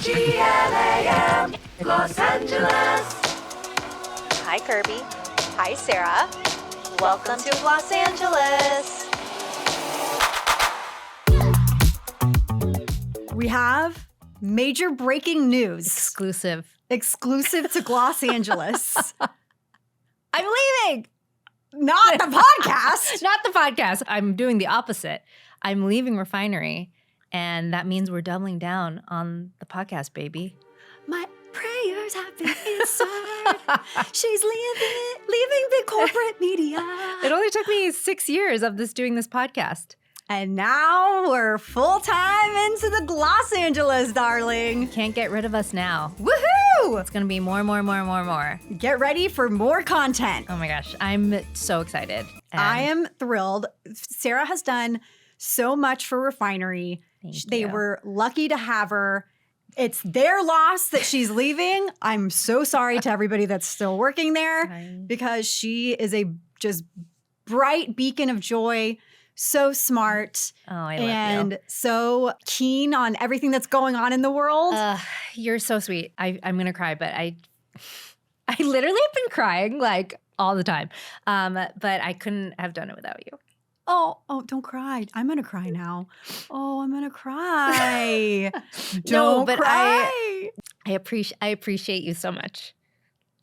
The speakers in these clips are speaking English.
GLAM, Los Angeles. Hi, Kirby. Hi, Sara. Welcome to Los Angeles. We have major breaking news. Exclusive Exclusive to Los Angeles. I'm leaving. Not the podcast. Not the podcast. I'm doing the opposite. I'm leaving Refinery, and that means we're doubling down on the podcast, baby. My prayers have been answered. She's leaving the corporate media. It only took me 6 years of doing this podcast. And now we're full time into the Los Angeles, darling. Can't get rid of us now. Woohoo! It's going to be more. Get ready for more content. Oh my gosh. I'm so excited. And I am thrilled. Sara has done so much for Refinery. They you. were lucky to have her. It's their loss that she's leaving. I'm so sorry to everybody that's still working there Hi. because she is a just bright beacon of joy, so smart, Oh, I love and you. so keen on everything that's going on in the world. You're so sweet. I'm going to cry, but I literally have been crying like all the time. But I couldn't have done it without you. Oh, don't cry. I'm going to cry now. Oh, I'm going to cry. Don't but cry. I appreciate you so much.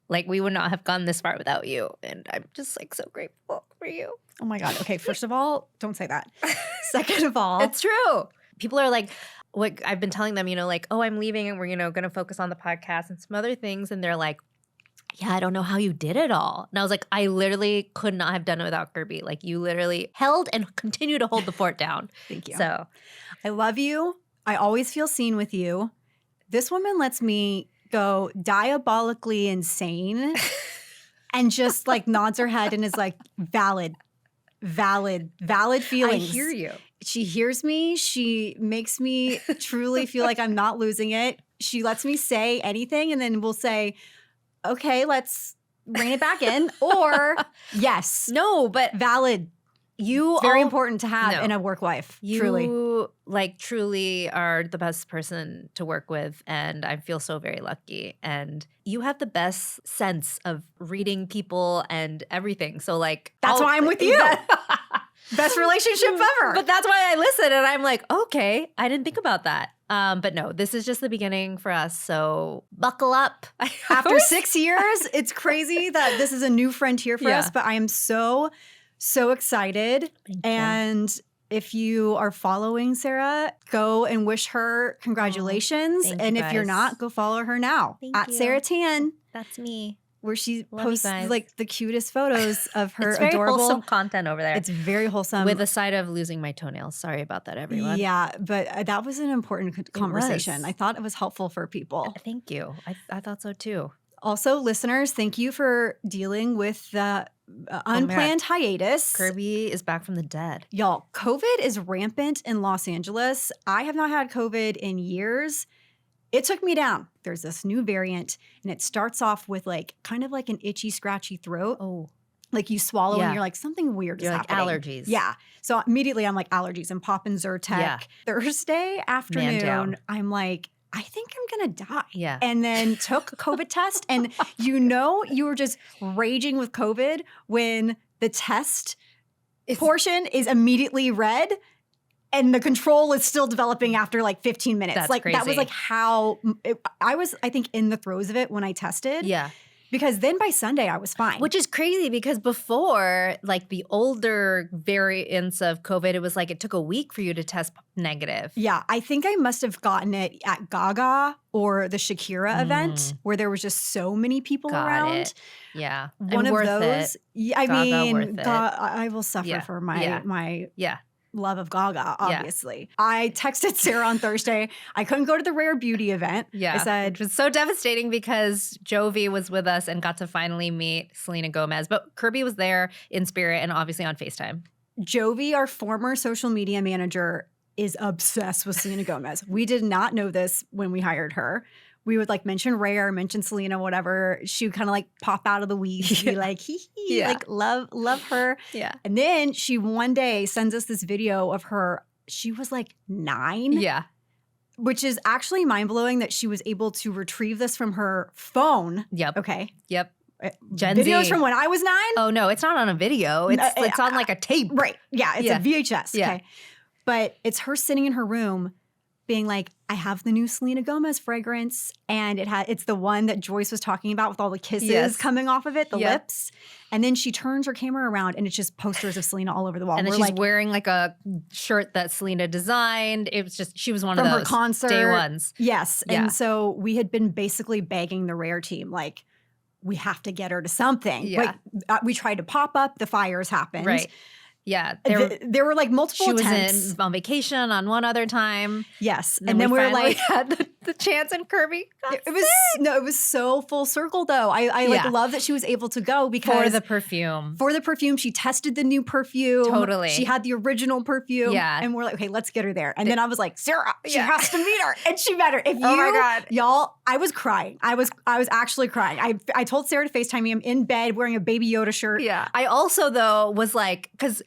Like, we would not have gone this far without you. And I'm just like so grateful for you. Oh my God. Okay, first of all, don't say that. Second of all, It's true. People are like, what I've been telling them, like, oh, I'm leaving and we're, going to focus on the podcast and some other things. And they're like, yeah, I don't know how you did it all. And I was like, I literally could not have done it without Kirby. Like, you literally held and continue to hold the fort down. thank you. So I love you. I always feel seen with you. This woman lets me go diabolically insane and just like nods her head and is like, valid feelings. I hear you. She hears me. She makes me truly feel like I'm not losing it. She lets me say anything and then we'll say, okay, let's rein it back in. Or yes, No, but valid. you Very all- important to have No. in a work wife. You Truly. truly are the best person to work with, and I feel so very lucky. And you have the best sense of reading people and everything. So like That's why I'm with you. Best relationship ever. But that's why I listen, and I'm like, okay, I didn't think about that. But no, this is just the beginning for us. So buckle up. After 6 years, it's crazy that this is a new frontier for Yeah. us, but I am so excited. Thank you. And if you are following Sara, go and wish her congratulations. thank And you if you're guys. not, go follow her now Thank at you. Sara Tan, That's me. where she Love you posts guys. like the cutest photos of her It's very adorable. wholesome content over there. It's very wholesome. with a side of losing my toenails. Sorry about that, everyone. Yeah, but that was an important conversation. was. I thought it was helpful for people. Thank you. I thought so too. Also, listeners, thank you for dealing with the unplanned hiatus. Kirby is back from the dead. Y'all, COVID is rampant in Los Angeles. I have not had COVID in years. It took me down. There's this new variant, and it starts off with like kind of like an itchy, scratchy throat. Oh, Like you swallow Yeah. and you're like, something weird you're is like happening. allergies. Yeah. So immediately I'm like allergies and popping Zyrtec. Yeah. Thursday afternoon, down. I'm like, I think I'm going to die. Yeah. And then took COVID test. And you were just raging with COVID when the test portion is immediately red and the control is still developing after like 15 minutes. That's like that was crazy. like how I was, I think, in the throes of it when I tested. Yeah. Because then by Sunday I was fine. Which is crazy because before, like the older variants of COVID, it was like it took a week for you to test negative. Yeah, I think I must have gotten it at Gaga or the Shakira event where there was just so many people Got around. it. Yeah. One And of worth those. it. Yeah, I Gaga, mean, worth it. I will suffer Yeah, for my yeah. my Yeah. love of Gaga, obviously. I texted Sara on Thursday. I couldn't go to the Rare Beauty event. Yeah. I said, Which was so devastating because Jovi was with us and got to finally meet Selena Gomez. But Kirby was there in spirit and obviously on FaceTime. Jovi, our former social media manager, is obsessed with Selena Gomez. We did not know this when we hired her. We would like mention Rare, mention Selena, whatever. She would kind of like pop out of the weeds, be like, hee hee, Yeah. like love her. Yeah. And then she one day sends us this video of her. She was like 9. Yeah. which is actually mind-blowing that she was able to retrieve this from her phone. Yep. Okay. Yep. Gen Videos Z. from when I was 9? Oh, no, it's not on a video. It's on like a tape. Right. Yeah, it's Yeah. a VHS. Yeah. Okay. But it's her sitting in her room being like, I have the new Selena Gomez fragrance. And it's the one that Joyce was talking about with all the kisses Yes. coming off of it, the Yep. lips. And then she turns her camera around and it's just posters of Selena all over the wall. And then We're she's like, wearing like a shirt that Selena designed. It was just, she was one from of her those concert. day ones. Yes. Yeah. And so we had been basically begging the Rare team, like, we have to get her to something. Yeah. Like, we tried to pop up, the fires happened. Right. Yeah. There were like multiple She was attempts. on vacation on one other time. Yes. And And then we were finally like, had the chance, and Kirby got it was so full circle though. I Yeah. love that she was able to go because for the perfume. for the perfume, she tested the new perfume. Totally. She had the original perfume. Yeah. And we're like, okay, let's get her there. And then I was like, Sarah, she Yeah. has to meet her. And she met her. If Oh my you- God. Y'all, I was crying. I was actually crying. I told Sarah to FaceTime me. I'm in bed wearing a Baby Yoda shirt. Yeah. I also, though, was like, because,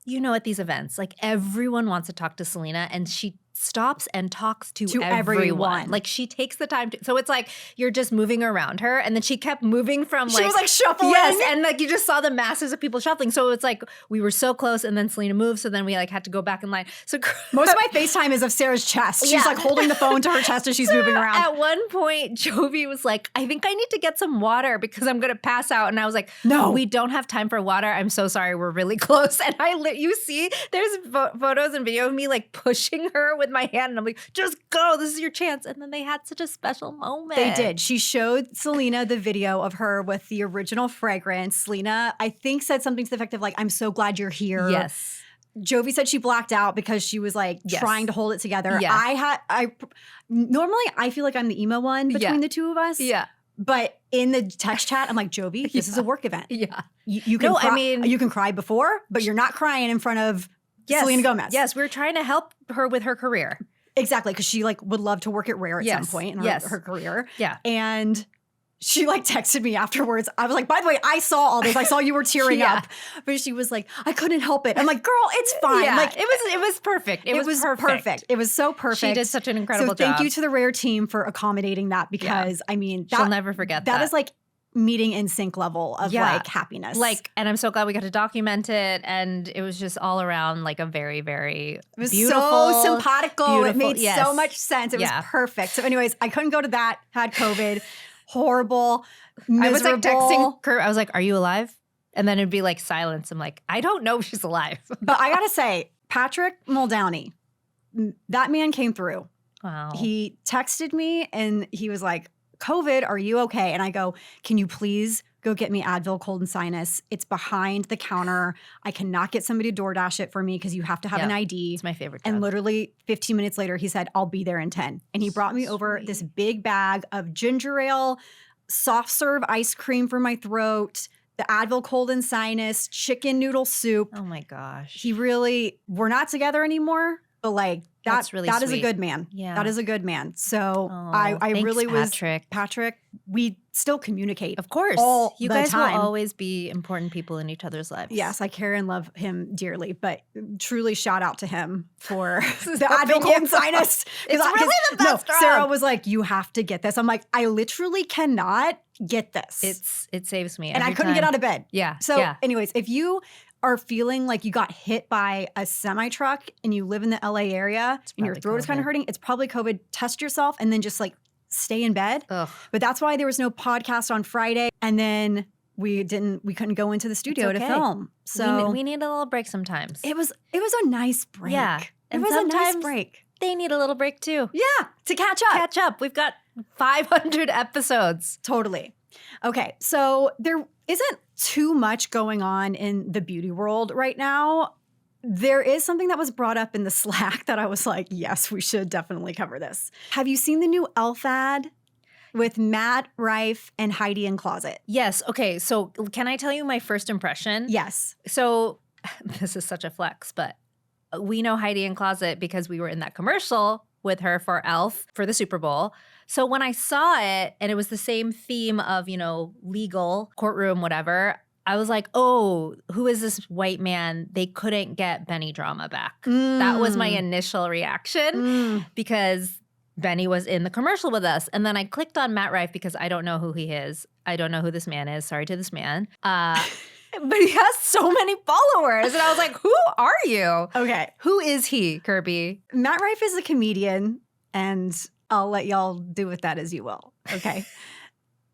at these events, like everyone wants to talk to Selena, and she stops and talks to everyone. Like she takes the time to, so it's like you're just moving around her, and then she kept moving from She was like shuffling. Yes, and like you just saw the masses of people shuffling. So it's like we were so close, and then Selena moved, so then we like had to go back in line. So Most of my FaceTime is of Sarah's chest. She's Yeah. like holding the phone to her chest as she's moving around. At one point, Jovi was like, I think I need to get some water because I'm going to pass out. And I was like, No. we don't have time for water. I'm so sorry. We're really close. And you see, there's photos and video of me like pushing her with my hand. And I'm like, just go. This is your chance. And then they had such a special moment. They did. She showed Selena the video of her with the original fragrance. Selena, I think, said something to the effect of like, I'm so glad you're here. Yes. Jovi said she blacked out because she was like Yes. trying to hold it together. Yeah. Normally I feel like I'm the emo one between Yeah. the two of us. Yeah. But in the text chat, I'm like, Jovi, this is a work event. Yeah. You can No, cry, I mean- you can cry before, but you're not crying in front of Yes. Selena Gomez. Yes. We were trying to help her with her career. Exactly. Because she like would love to work at Rare at some Yes. point in Yes. her career. Yeah. And she like texted me afterwards. I was like, by the way, I saw all this. I saw you were tearing Yeah. up. But she was like, I couldn't help it. I'm like, girl, it's fine. Yeah. Like it was perfect. It was perfect. It was so perfect. She did such an incredible so thank job. you to the Rare team for accommodating that because I mean, She'll never forget that. That is like meeting in sync level of Yeah. like happiness. Like, and I'm so glad we got to document it, and it was just all around like a very, very it was beautiful, so simpatico. It beautiful- made yes. so much sense. It Yeah. was perfect. So, anyways, I couldn't go to that. Had COVID. Horrible. I was like texting miserable. Kurt. I was like, "Are you alive?" And then it'd be like silence. I'm like, I don't know if she's alive. But I gotta say, Patrick Muldowney, that man came through. Wow. He texted me and he was like, COVID, are you okay? And I go, can you please go get me Advil cold and sinus? It's behind the counter. I cannot get somebody to DoorDash it for me because you have to have an ID. It's my favorite. And drug. literally 15 minutes later, he said, I'll be there in 10. And he brought me over this big bag of ginger ale, soft serve ice cream for my throat, the Advil cold and sinus, chicken noodle soup. Oh my gosh. He really, we're not together anymore, but like That's really that is a sweet. good man. Yeah. That is a good man. So Oh, I thanks, really was, Patrick. we still communicate. Of course. all You the guys time. will always be important people in each other's lives. Yes, I care and love him dearly, but truly shout out to him for the helping Advil cold and you. sinus. It's really the best drug. Sarah was like, you have to get this. I'm like, I literally cannot get this. It saves me. and I every couldn't get time. out of bed. Yeah. So, yeah. anyways, if you are feeling like you got hit by a semi truck and you live in the LA area and your probably throat is kind of COVID. hurting, it's probably COVID. Test yourself and then just like stay in bed. Ugh. But that's why there was no podcast on Friday, and then we couldn't go into the studio to okay. film. So we need a little break sometimes. it was a nice break. Yeah. It And was a nice sometimes- break. They need a little break too. Yeah, to catch up. Catch up. We've got 500 episodes. Totally. Okay, so there isn't too much going on in the beauty world right now. There is something that was brought up in the Slack that I was like, yes, we should definitely cover this. Have you seen the new e.l.f. ad with Matt, Rife, and Heidi in Closet? Yes. Okay. So can I tell you my first impression? Yes. So this is such a flex, but we know Heidi in Closet because we were in that commercial with her for e.l.f. for the Super Bowl. So when I saw it and it was the same theme of, legal, courtroom, whatever, I was like, oh, who is this white man? They couldn't get Benny Drama back. That was my initial reaction because Benny was in the commercial with us. And then I clicked on Matt Rife because I don't know who he is. I don't know who this man is. Sorry to this man. But he has so many followers. And I was like, who are you? Okay. Who is he, Kirby? Matt Rife is a comedian, and I'll let y'all do with that as you will. Okay.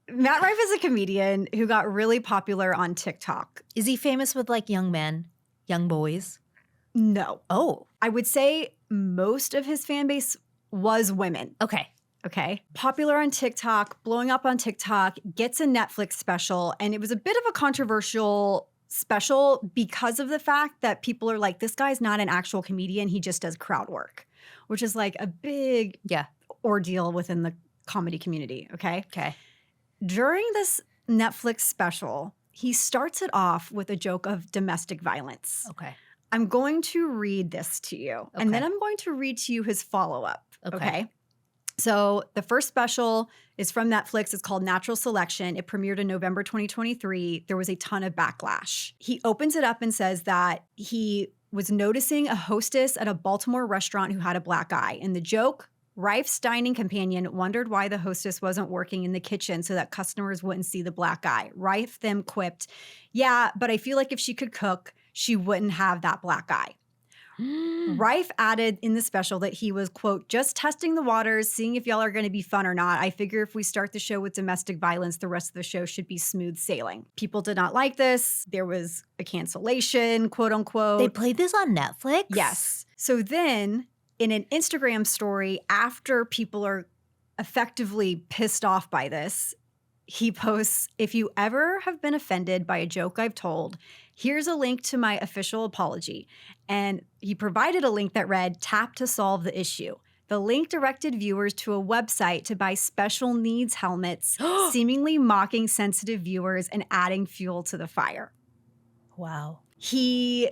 Matt Rife is a comedian who got really popular on TikTok. Is he famous with like young men, young boys? No. Oh, I would say most of his fan base was women. okay. Okay. Popular on TikTok, blowing up on TikTok, gets a Netflix special. And it was a bit of a controversial special because of the fact that people are like, this guy's not an actual comedian. He just does crowd work, which is like a big ordeal within the comedy community. Okay. Okay. During this Netflix special, he starts it off with a joke of domestic violence. Okay. I'm going to read this to you, and then I'm going to read to you his follow-up. Okay. So the first special is from Netflix. It's called Natural Selection. It premiered in November 2023. There was a ton of backlash. He opens it up and says that he was noticing a hostess at a Baltimore restaurant who had a black eye. And the joke, Rife's dining companion wondered why the hostess wasn't working in the kitchen so that customers wouldn't see the black eye. Rife then quipped, yeah, but I feel like if she could cook, she wouldn't have that black eye. Rife added in the special that he was, quote, just testing the waters, seeing if y'all are going to be fun or not. I figure if we start the show with domestic violence, the rest of the show should be smooth sailing. People did not like this. There was a cancellation, quote unquote. They played this on Netflix? Yes. So then in an Instagram story, after people are effectively pissed off by this, he posts, if you ever have been offended by a joke I've told, here's a link to my official apology. And he provided a link that read, tap to solve the issue. The link directed viewers to a website to buy special needs helmets, seemingly mocking sensitive viewers and adding fuel to the fire. Wow. He,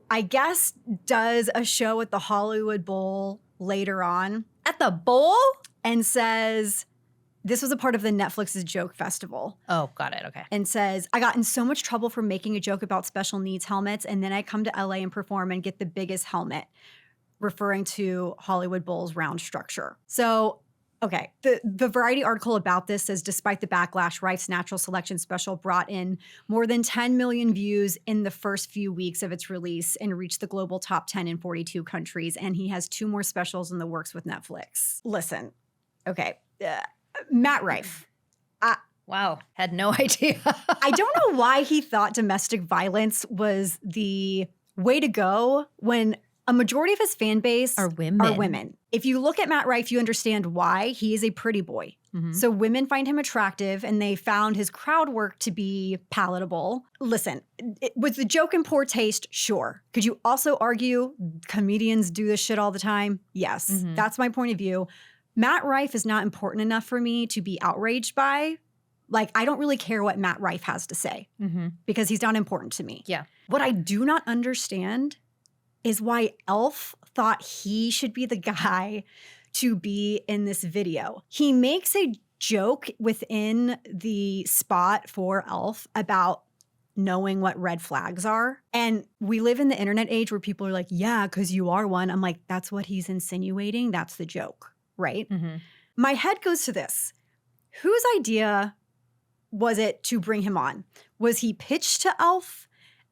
I guess, does a show at the Hollywood Bowl later on. At the bowl? And says, this was a part of the Netflix's joke festival. Oh, got it. Okay. And says, I got in so much trouble for making a joke about special needs helmets, and then I come to LA and perform and get the biggest helmet, referring to Hollywood Bowl's round structure. So, okay, the Variety article about this says, despite the backlash, Rife's Natural Selection special brought in more than 10 million views in the first few weeks of its release and reached the global top 10 in 42 countries. And he has 2 more specials in the works with Netflix. Listen, okay. Matt Rife. Wow. Had no idea. I don't know why he thought domestic violence was the way to go when a majority of his fan base Are women. If you look at Matt Rife, you understand why. He is a pretty boy. Mhm. So women find him attractive, and they found his crowd work to be palatable. Listen, was the joke in poor taste? Sure. Could you also argue comedians do this shit all the time? Yes. Mhm. That's my point of view. Matt Rife is not important enough for me to be outraged by. Like, I don't really care what Matt Rife has to say Mm-hmm. because he's not important to me. Yeah. What I do not understand is why e.l.f. thought he should be the guy to be in this video. He makes a joke within the spot for e.l.f. about knowing what red flags are. And we live in the internet age where people are like, yeah, because you are one. I'm like, that's what he's insinuating. That's the joke, right? Mm-hmm. My head goes to this. Whose idea was it to bring him on? Was he pitched to e.l.f.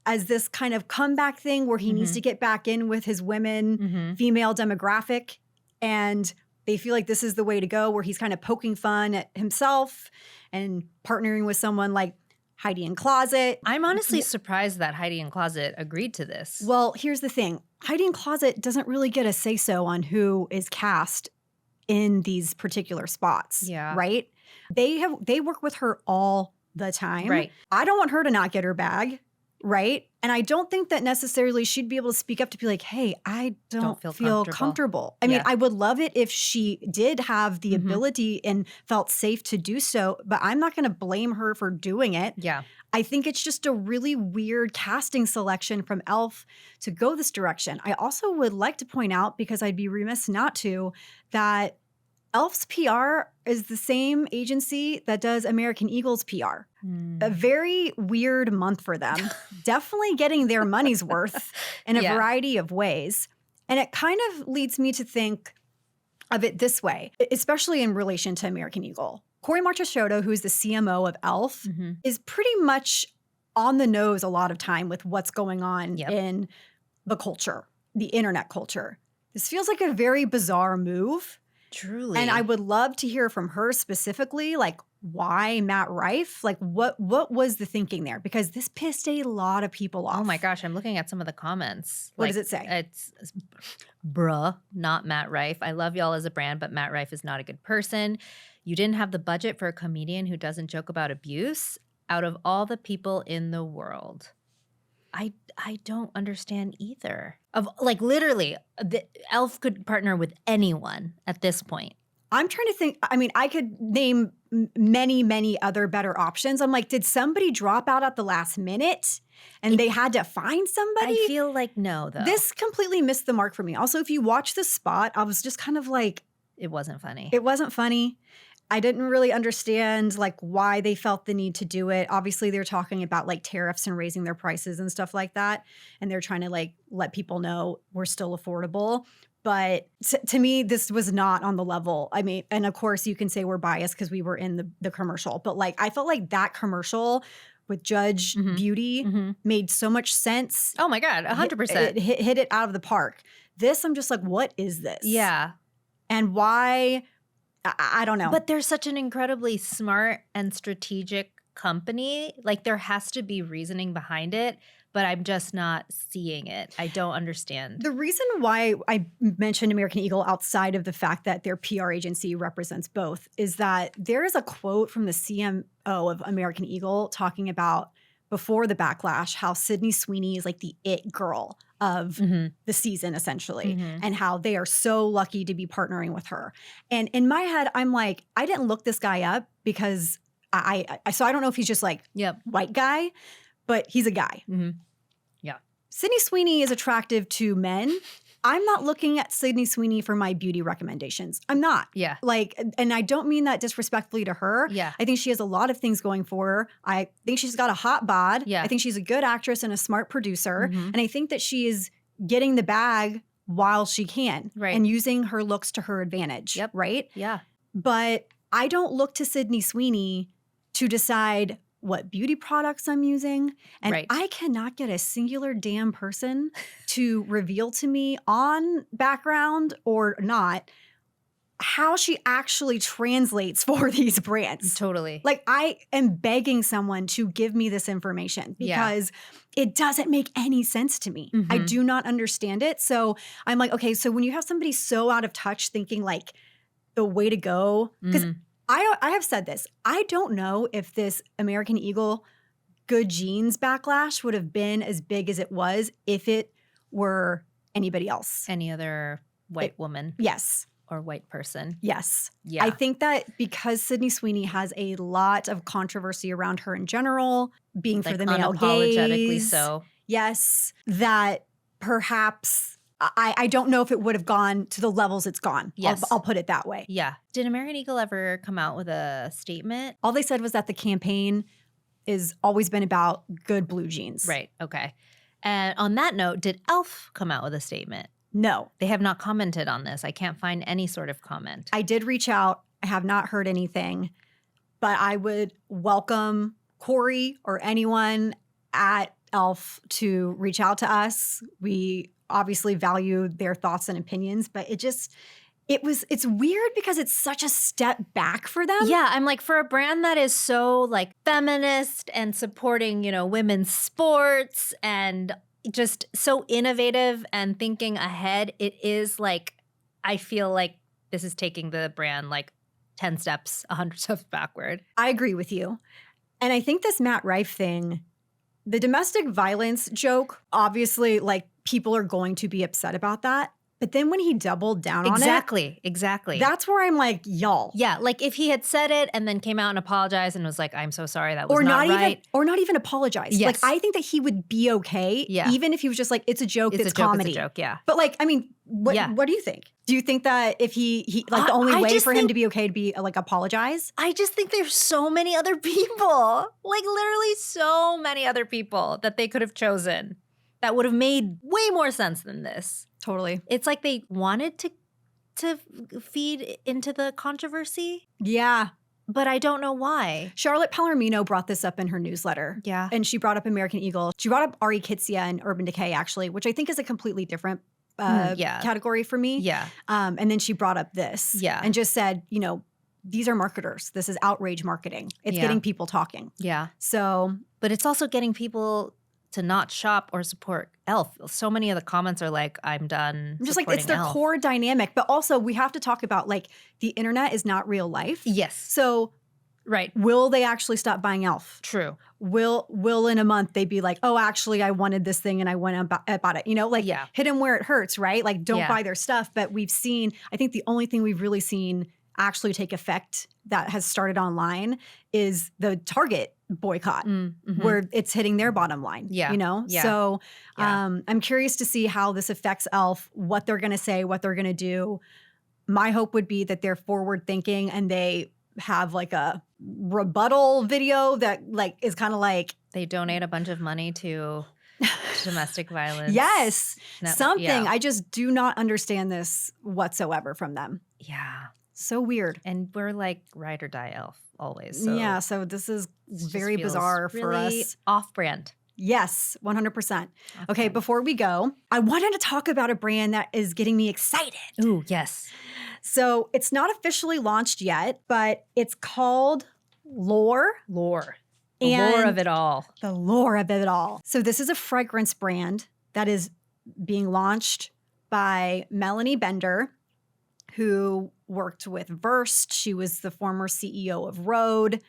as this kind of comeback thing where he needs to get back in with his women, Mm-hmm. female demographic, and they feel like this is the way to go, where he's kind of poking fun at himself and partnering with someone like Heidi in Closet? I'm honestly surprised that Heidi in Closet agreed to this. Well, here's the thing. Heidi in Closet doesn't really get a say-so on who is cast in these particular spots. Yeah. Right? They work with her all the time. Right. I don't want her to not get her bag. Right? And I don't think that necessarily she'd be able to speak up to be like, hey, I don't feel comfortable. I mean, Yeah. I would love it if she did have the ability and felt safe to do so, but I'm not going to blame her for doing it. Yeah. I think it's just a really weird casting selection from e.l.f. to go this direction. I also would like to point out, because I'd be remiss not to, that e.l.f.'s PR is the same agency that does American Eagle's PR. A very weird month for them. Definitely getting their money's worth in a Yeah. variety of ways. And it kind of leads me to think, of it this way, especially in relation to American Eagle. Corey Marcheshoto, who's the CMO of e.l.f., is pretty much on the nose a lot of time with what's going on in the culture, the internet culture. This feels like a very bizarre move. Truly. And I would love to hear from her specifically, like, why Matt Rife? Like, what was the thinking there? Because this pissed a lot of people off. Oh my gosh, I'm looking at some of the comments. What does it say? It's bruh, not Matt Rife. I love y'all as a brand, but Matt Rife is not a good person. You didn't have the budget for a comedian who doesn't joke about abuse out of all the people in the world. I don't understand either. Of like literally, the e.l.f. could partner with anyone at this point. I'm trying to think. I mean, I could name many, many other better options. I'm like, did somebody drop out at the last minute and they had to find somebody? I feel like no, though. This completely missed the mark for me. Also, if you watch the spot, I was just kind of like, it wasn't funny. It wasn't funny. I didn't really understand like why they felt the need to do it. Obviously, they're talking about like tariffs and raising their prices and stuff like that. And they're trying to like let people know we're still affordable. But to me, this was not on the level. I mean, and of course you can say we're biased because we were in the commercial. But like, I felt like that commercial with Judge Beauty made so much sense. Oh my God, 100%. It hit it out of the park. This, I'm just like, what is this? Yeah. And why? I don't know. But they're such an incredibly smart and strategic company. Like there has to be reasoning behind it, but I'm just not seeing it. I don't understand. The reason why I mentioned American Eagle outside of the fact that their PR agency represents both is that there is a quote from the CMO of American Eagle talking about before the backlash, how Sydney Sweeney is like the it girl of the season, essentially, and how they are so lucky to be partnering with her. And in my head, I'm like, I didn't look this guy up because so I don't know if he's just like white guy, but he's a guy. Yeah. Sydney Sweeney is attractive to men. I'm not looking at Sydney Sweeney for my beauty recommendations. I'm not. Yeah. Like, and I don't mean that disrespectfully to her. Yeah. I think she has a lot of things going for her. I think she's got a hot bod. Yeah. I think she's a good actress and a smart producer. And I think that she is getting the bag while she can. Right. And using her looks to her advantage. Yep. Right? Yeah. But I don't look to Sydney Sweeney to decide what beauty products I'm using. And I cannot get a singular damn person to reveal to me on background or not how she actually translates for these brands. Totally. Like I am begging someone to give me this information because it doesn't make any sense to me. I do not understand it. So I'm like, okay, so when you have somebody so out of touch thinking like the way to go, because I have said this. I don't know if this American Eagle good jeans backlash would have been as big as it was if it were anybody else. Any other white woman. Yes. Or white person. Yes. Yeah. I think that because Sydney Sweeney has a lot of controversy around her in general, being like for the male unapologetically gaze. so. Yes. That perhaps I don't know if it would have gone to the levels it's gone. Yes. I'll put it that way. Yeah. Did American Eagle ever come out with a statement? All they said was that the campaign is always been about good blue jeans. Right. Okay. And on that note, did e.l.f. come out with a statement? No. They have not commented on this. I can't find any sort of comment. I did reach out. I have not heard anything, but I would welcome Corey or anyone at e.l.f. to reach out to us. We obviously value their thoughts and opinions, but it's weird because it's such a step back for them. Yeah, I'm like, for a brand that is so like feminist and supporting, women's sports and just so innovative and thinking ahead, it is like, I feel like this is taking the brand like 10 steps, 100 steps backward. I agree with you. And I think this Matt Rife thing, the domestic violence joke, obviously like people are going to be upset about that. But then when he doubled down on it. Exactly. That's where I'm like, y'all. Yeah, like if he had said it and then came out and apologized and was like, I'm so sorry, that was not right. Or not even apologize. Yes. Like I think that he would be okay, even if he was just like, it's a joke, it's comedy. It's a joke, yeah. But like, I mean, what do you think? Do you think that if he like the only way for him to be okay to be like apologize? I just think there's so many other people, like literally so many other people that they could have chosen that would have made way more sense than this. Totally. It's like they wanted to to feed into the controversy, Yeah. but I don't know why. Charlotte Palomino brought this up in her newsletter. Yeah. And she brought up American Eagle. She brought up Ari Kitsia and Urban Decay, actually, which I think is a completely different yeah. category for me. Yeah. And then she brought up this. Yeah. And just said, you know, these are marketers. This is outrage marketing. It's Yeah. getting people talking. Yeah. So, But it's also getting people to not shop or support e.l.f. So many of the comments are like, I'm done. I'm just like, it's supporting their e.l.f. core dynamic. But also, we have to talk about like the internet is not real life. Yes. So, Right. will they actually stop buying e.l.f.? True. Will in a month they be like, oh, actually, I wanted this thing and I went about it. You know, like Yeah. hit them where it hurts, right? Like don't Yeah. buy their stuff. But we've seen, I think the only thing we've really seen actually take effect that has started online is the Target boycott, Mhm. where it's hitting their bottom line. Yeah. You know? Yeah. So Yeah. I'm curious to see how this affects e.l.f., what they're going to say, what they're going to do. My hope would be that they're forward thinking and they have like a rebuttal video that like is kind of like, They donate a bunch of money to domestic violence. yes, something. Yeah. I just do not understand this whatsoever from them. Yeah. So weird. And we're like ride or die e.l.f. always. So Yeah, so this is it just very feels bizarre for really us. Off-brand. Yes, 100%. Okay, Okay. before we go, I wanted to talk about a brand that is getting me excited. Ooh, yes. So it's not officially launched yet, but it's called Lore. Lore. The lore And of it all. the lore of it all. So this is a fragrance brand that is being launched by Melanie Bender, who worked with Versed. She was the former CEO of Rhode.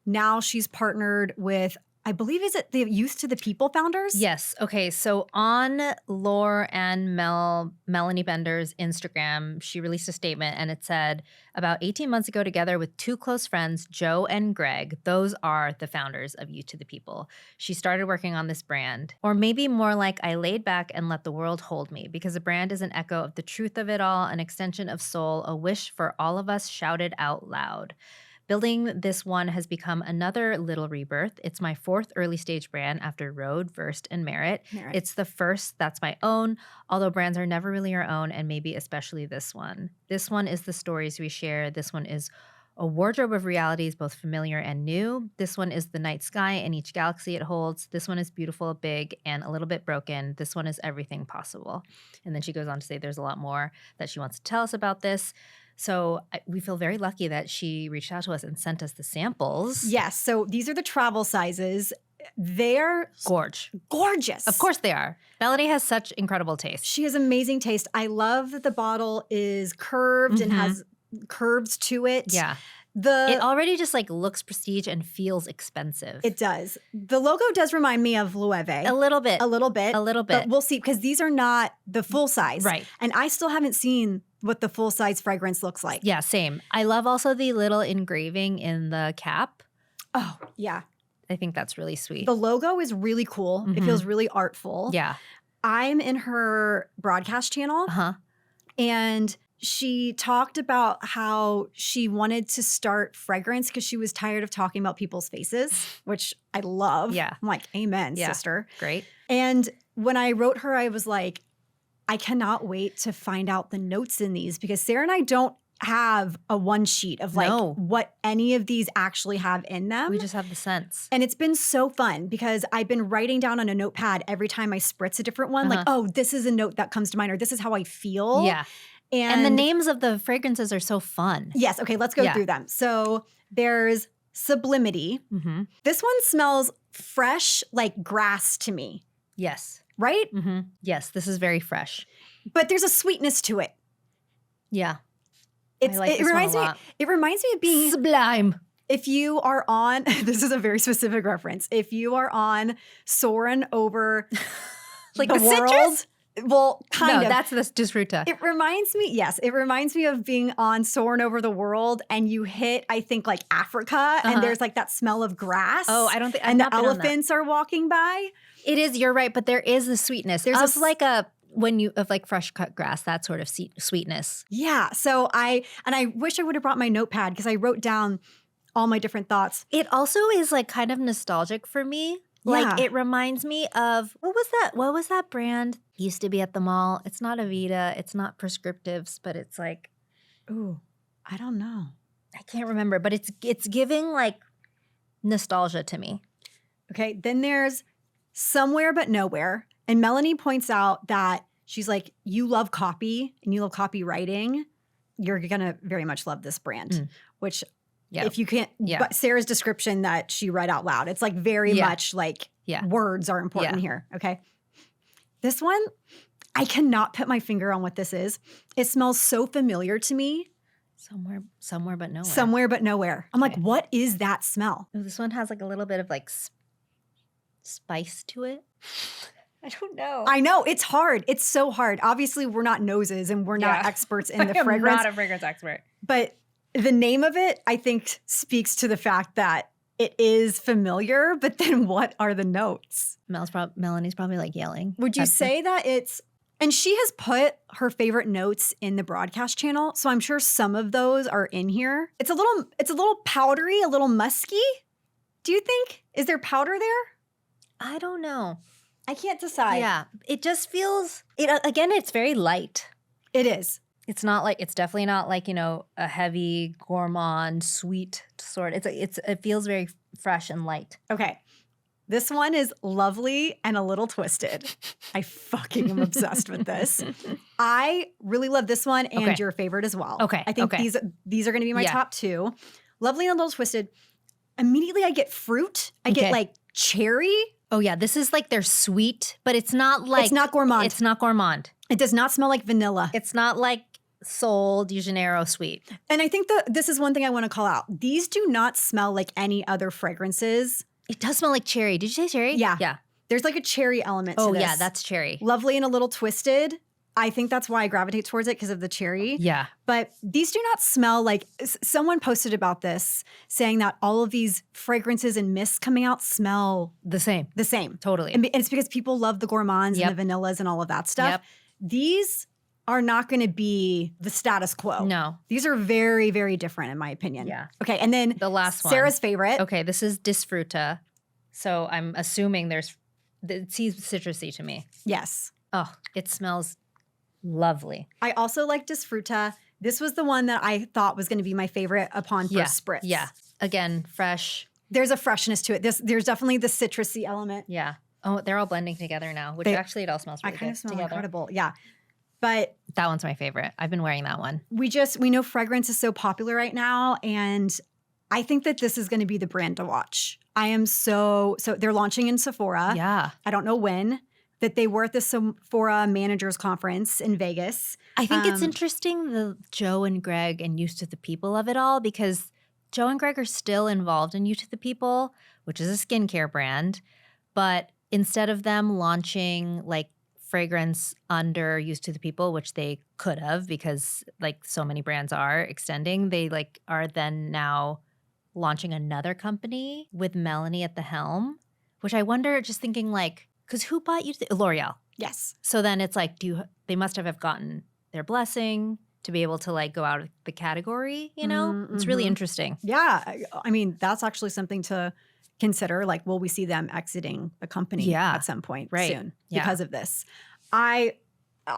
Now she's partnered with, I believe, is it the Youth to the People founders? Yes. Okay. So on Lore and Melanie Bender's Instagram, she released a statement and it said, about 18 months ago, together with two close friends, Joe and Greg, those are the founders of Youth to the People. She started working on this brand. Or maybe more like I laid back and let the world hold me, because the brand is an echo of the truth of it all, an extension of soul, a wish for all of us shouted out loud. Building this one has become another little rebirth. It's my fourth early stage brand after Rhode, Versed, and Merit. Merit. It's the first that's my own, although brands are never really our own, and maybe especially this one. This one is the stories we share. This one is a wardrobe of realities, both familiar and new. This one is the night sky and each galaxy it holds. This one is beautiful, big, and a little bit broken. This one is everything possible. And then she goes on to say there's a lot more that she wants to tell us about this. So we feel very lucky that she reached out to us and sent us the samples. Yes. So these are the travel sizes. They're gorgeous. Of course they are. Melanie has such incredible taste. She has amazing taste. I love that the bottle is curved and has curves to it. Yeah. It It already just like looks prestige and feels expensive. does. The logo does remind me of Loewe. A little bit. A little bit. A little bit. But we'll see, because these are not the full size. Right. And I still haven't seen what the full size fragrance looks like. Yeah, same. I love also the little engraving in the cap. Oh, yeah. I think that's really sweet. The logo is really cool. It Mhm. feels really artful. Yeah. I'm in her broadcast channel, Uh-huh. and she talked about how she wanted to start fragrance because she was tired of talking about people's faces, which I love. Yeah. I'm like, amen, Yeah. sister. Great. And when I wrote her, I was like, I cannot wait to find out the notes in these, because Sarah and I don't have a one sheet of like No. what any of these actually have in them. We just have the sense. And it's been so fun because I've been writing down on a notepad every time I spritz a different one, like, Uh-huh. oh, this is a note that comes to mind, or this is how I feel. Yeah. And the names of the fragrances are so fun. Yes. Okay, let's go Yeah. through them. So there's Sublimity. Mm-hmm. This one smells fresh like grass to me, Yes. right? Mm-hmm. Yes, this is very fresh. But there's a sweetness to it. Yeah. It's, like it this one a reminds me. lot. It reminds me of being. Sublime. If you are on, this is a very specific reference. If you are on soaring over Like the the world, citrus? well, kind No, of. that's the Disfruta. It reminds me, yes, it reminds me of being on soaring over the world, and you hit, I think, like Africa, Uh-huh. and there's like that smell of grass. Oh, I don't think I've and the not been on that. elephants are walking by. It is, you're right, but there is the sweetness. There's There's a like a when you of like fresh cut grass, that sort of sweetness. Yeah. So I wish I would have brought my notepad because I wrote down all my different thoughts. It also is like kind of nostalgic for me. Like Yeah. it reminds me of what was that? What was that brand? Used to be at the mall. It's not Avita. It's not Prescriptives, but it's like Ooh, I don't know. I can't remember. But it's giving like nostalgia to me. Okay, then there's Somewhere But Nowhere. And Melanie points out that she's like, you love copy and you love copywriting. You're going to very much love this brand, which Yeah. if you can't, but Sarah's description that she read out loud, it's like very much like words are important here. Okay. This one, I cannot put my finger on what this is. It smells so familiar to me. Somewhere but nowhere. Somewhere But Nowhere. I'm like, what is that smell? Ooh, this one has like a little bit of like spice to it. I don't know. I know. It's hard. It's so hard. Obviously, we're not noses and we're not experts in the I'm fragrance. not a fragrance expert. But the name of it, I think, speaks to the fact that it is familiar, but then what are the notes? Melanie's probably like yelling. Would you say that it's, and she has put her favorite notes in the broadcast channel, so I'm sure some of those are in here. It's a little powdery, a little musky. Do you think? Is there powder there? I don't know. I can't decide. Yeah. It just feels, again, it's very light. It is. It's definitely not like, a heavy, gourmand, sweet sort. It feels very fresh and light. Okay. This one is lovely and a little twisted. I fucking am obsessed with this. I really love this one and your favorite as well. Okay. I think these are going to be my top two. Lovely and a little twisted. Immediately I get fruit. I get like cherry. Oh yeah, this is like they're sweet, but it's not like it's not gourmand. It's not gourmand. It does not smell like vanilla. It's not like Sol de Janeiro sweet. And I think this is one thing I want to call out. These do not smell like any other fragrances. It does smell like cherry. Did you say cherry? Yeah. Yeah. There's like a cherry element to this. Oh yeah, that's cherry. Lovely and a little twisted. I think that's why I gravitate towards it because of the cherry. Yeah. But these do not smell like, someone posted about this saying that all of these fragrances and mists coming out smell the same. the same. Totally. And it's because people love the gourmands and the vanillas and all of that stuff. Yep. These are not going to be the status quo. No. These are very, very different in my opinion. Yeah. Okay, and then The last one. Sarah's favorite. Okay, this is Disfruta. So I'm assuming it seems citrusy to me. Yes. Oh, it smells lovely. I also like Disfruta. This was the one that I thought was going to be my favorite upon first spritz. Yeah. Again, fresh. There's a freshness to it. There's definitely the citrusy element. Yeah. Oh, they're all blending together now, which actually it all smells really I kind good of smell together. incredible. Yeah. But That one's my favorite. I've been wearing that one. we know fragrance is so popular right now. And I think that this is going to be the brand to watch. I am so they're launching in Sephora. Yeah. I don't know when. That they were at the Sephora Managers Conference in Vegas. I think it's interesting the Joe and Greg and Used to the People of it all because Joe and Greg are still involved in Used to the People, which is a skincare brand. But instead of them launching like fragrance under Used to the People, which they could have because like so many brands are extending, they like are then now launching another company with Melanie at the helm, which I wonder, just thinking like, because who bought you? L'Oreal. Yes. So then it's like, they must have gotten their blessing to be able to like go out of the category, you know? Mm-hmm. It's really interesting. Yeah. I mean, that's actually something to consider. Like, will we see them exiting the company at some point soon because of this? I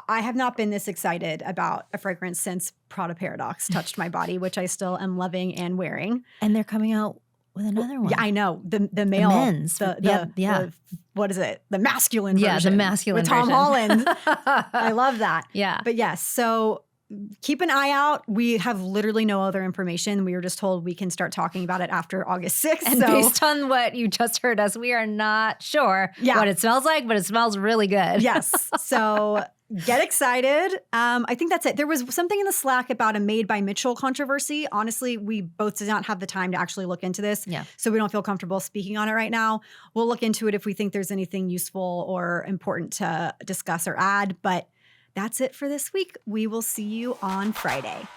have not been this excited about a fragrance since Prada Paradox touched my body, which I still am loving and wearing. And they're coming out with another one. Yeah, I know. The male. men's. The what is it? The masculine version. Yeah, the masculine with Tom version. Holland. I love that. Yeah. But yes, so keep an eye out. We have literally no other information. We were just told we can start talking about it after August 6th. And based on what you just heard us, we are not sure what it smells like, but it smells really good. Yes. So get excited. I think that's it. There was something in the Slack about a Made by Mitchell controversy. Honestly, we both did not have the time to actually look into this. Yeah. So we don't feel comfortable speaking on it right now. We'll look into it if we think there's anything useful or important to discuss or add. But that's it for this week. We will see you on Friday.